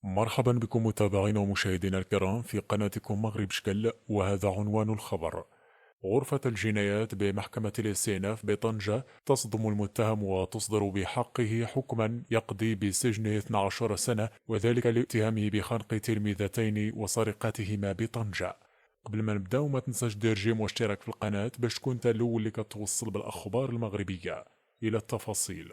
مرحبا بكم متابعينا ومشاهدينا الكرام في قناتكم مغرب شكل، وهذا عنوان الخبر. غرفة الجنايات بمحكمة الاستئناف بطنجة تصدم المتهم وتصدر بحقه حكما يقضي بسجن 12 سنة، وذلك لاتهامه بخنق تلميذتين وسرقتهما بطنجة. قبل ما نبداو ما تنساش دير جيم واشتراك في القناة باش تكون انت الاول اللي كتوصل بالاخبار المغربية. الى التفاصيل.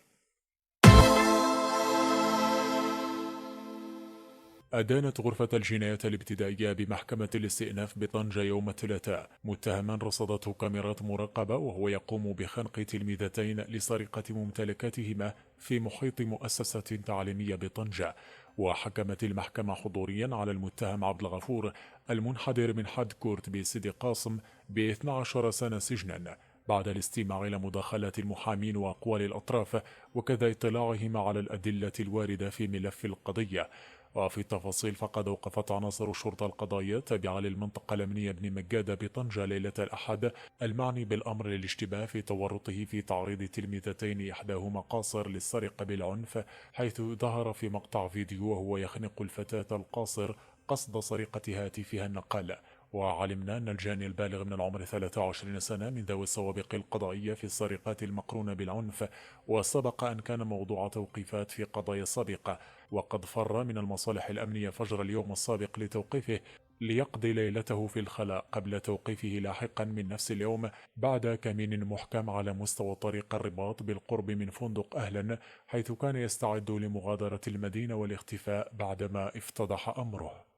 أدانت غرفة الجنايات الابتدائية بمحكمة الاستئناف بطنجة يوم الثلاثاء متهما رصدته كاميرات مراقبة وهو يقوم بخنق تلميذتين لسرقة ممتلكاتهما في محيط مؤسسة تعليمية بطنجة. وحكمت المحكمة حضوريا على المتهم عبد الغفور المنحدر من حد كورت بسيدي قاسم ب 12 سنة سجنا، بعد الاستماع إلى مداخلات المحامين وأقوال الأطراف وكذا اطلاعهم على الأدلة الواردة في ملف القضية. وفي التفاصيل، فقد أوقفت عناصر الشرطة القضائية التابعة للمنطقة الأمنية بن مجادة بطنجة ليلة الأحد المعني بالأمر للاشتباه في تورطه في تعريض تلميذتين إحداهما قاصر للسرقة بالعنف، حيث ظهر في مقطع فيديو وهو يخنق الفتاة القاصر قصد سرقة هاتفها النقال. وعلمنا أن الجاني البالغ من العمر 23 سنة من ذوي السوابق القضائية في السرقات المقرونة بالعنف، وسبق أن كان موضوع توقيفات في قضايا سابقة، وقد فر من المصالح الأمنية فجر اليوم السابق لتوقيفه ليقضي ليلته في الخلاء قبل توقيفه لاحقا من نفس اليوم بعد كمين محكم على مستوى طريق الرباط بالقرب من فندق أهلا، حيث كان يستعد لمغادرة المدينة والاختفاء بعدما افتضح أمره.